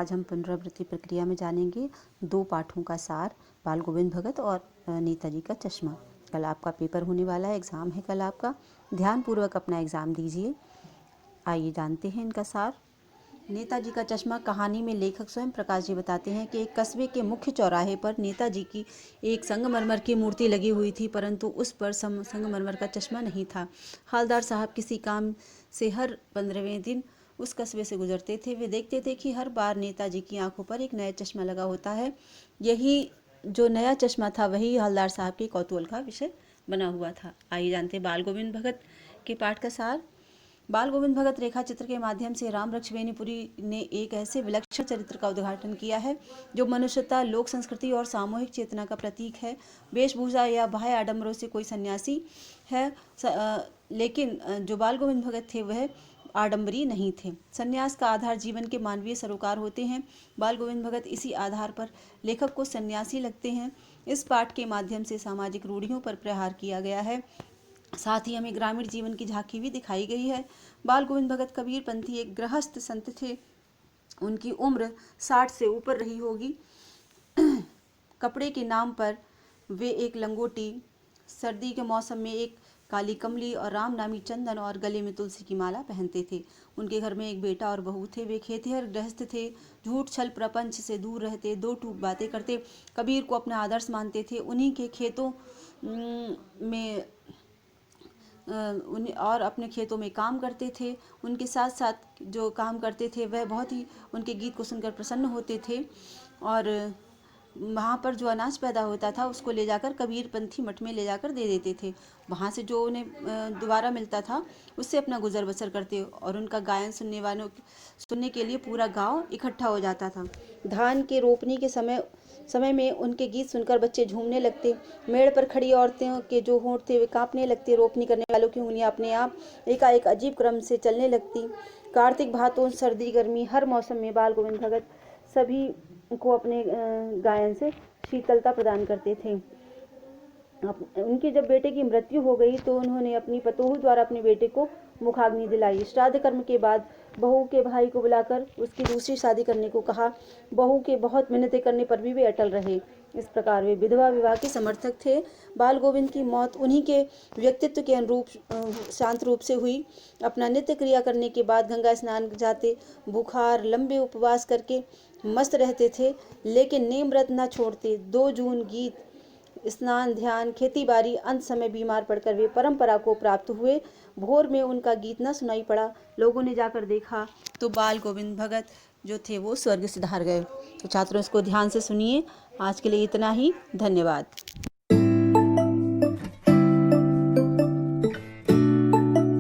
आज हम पुनरावृत्ति प्रक्रिया में जानेंगे 2 पाठों का सार, बाल गोविंद भगत और नेताजी का चश्मा। कल आपका पेपर होने वाला है, एग्ज़ाम है कल आपका, ध्यानपूर्वक अपना एग्ज़ाम दीजिए। आइए जानते हैं इनका सार। नेताजी का चश्मा कहानी में लेखक स्वयं प्रकाश जी बताते हैं कि एक कस्बे के मुख्य चौराहे पर नेताजी की एक संगमरमर की मूर्ति लगी हुई थी, परंतु उस पर संगमरमर का चश्मा नहीं था। हवलदार साहब किसी काम से हर 15वें दिन उस कस्बे से गुजरते थे। वे देखते थे कि हर बार नेताजी की आंखों पर एक नया चश्मा लगा होता है। यही जो नया चश्मा था वही हवलदार साहब के कौतूहल का विषय बना हुआ था। आइए जानते हैं बाल गोविंद भगत के पाठ का सार। बाल गोविंद भगत रेखा चित्र के माध्यम से रामरक्ष बेनीपुरी ने एक ऐसे विलक्षण चरित्र का उद्घाटन किया है जो मनुष्यता, लोक संस्कृति और सामूहिक चेतना का प्रतीक है। वेशभूषा या बाह्य आडंबरों से कोई सन्यासी है, लेकिन जो बाल गोविंद भगत थे वह आडंबरी नहीं थे। सन्यास का आधार जीवन के मानवीय सरोकार होते हैं। बाल गोविंद भगत इसी आधार पर लेखक को सन्यासी लगते हैं। इस पाठ के माध्यम से सामाजिक रूढ़ियों पर प्रहार किया गया है, साथ ही हमें ग्रामीण जीवन की झांकी भी दिखाई गई है। बाल गोविंद भगत कबीरपंथी एक गृहस्थ संत थे। उनकी उम्र 60 से ऊपर रही होगी। कपड़े के नाम पर वे एक लंगोटी, सर्दी के मौसम में एक काली कमली और राम नामी चंदन और गले में तुलसी की माला पहनते थे। उनके घर में एक बेटा और बहू थे। वे खेतिहर गृहस्थ थे, झूठ छल प्रपंच से दूर रहते, दो टूक बातें करते, कबीर को अपना आदर्श मानते थे। उन्हीं के खेतों में और अपने खेतों में काम करते थे। उनके साथ साथ जो काम करते थे वह बहुत ही उनके गीत को सुनकर प्रसन्न होते थे, और वहाँ पर जो अनाज पैदा होता था उसको ले जाकर कबीरपंथी मठ में ले जाकर दे देते थे। वहाँ से जो उन्हें दोबारा मिलता था उससे अपना गुजर बसर करते, और उनका गायन सुनने के लिए पूरा गांव इकट्ठा हो जाता था। धान के रोपनी के समय में उनके गीत सुनकर बच्चे झूमने लगते। मेड़ पर खड़ी औरतें के जो होंठ थे वे कांपने लगते। रोपनी करने वालों की उंगलियां अपने आप एकाएक अजीब क्रम से चलने लगती। कार्तिक भादों, सर्दी गर्मी, हर मौसम में बाल गोविंद भगत सभी को अपने गायन से शीतलता प्रदान करते थे। उनके जब बेटे की मृत्यु हो गई तो उन्होंने अपनी पतोहू द्वारा अपने बेटे को मुखाग्नि दिलाई। श्राद्ध कर्म के बाद बहू के भाई को बुलाकर उसकी दूसरी शादी करने को कहा। बहू के बहुत मिन्नतें करने पर भी वे अटल रहे। इस प्रकार वे विधवा विवाह के समर्थक थे। बाल गोविंद की मौत उन्हीं के व्यक्तित्व के अनुरूप शांत रूप से हुई। अपना नित्य क्रिया करने के बाद गंगा स्नान जाते, बुखार, लंबे उपवास करके मस्त रहते थे, लेकिन नेम व्रत न छोड़ते। 2 जून गीत, स्नान, ध्यान, खेती बाड़ी, अंत समय बीमार पड़कर वे परंपरा को प्राप्त हुए। भोर में उनका गीत न सुनाई पड़ा। लोगों ने जाकर देखा तो बाल गोविंद भगत जो थे वो स्वर्ग सिधार गए। तो छात्रों इसको ध्यान से सुनिए। आज के लिए इतना ही। धन्यवाद।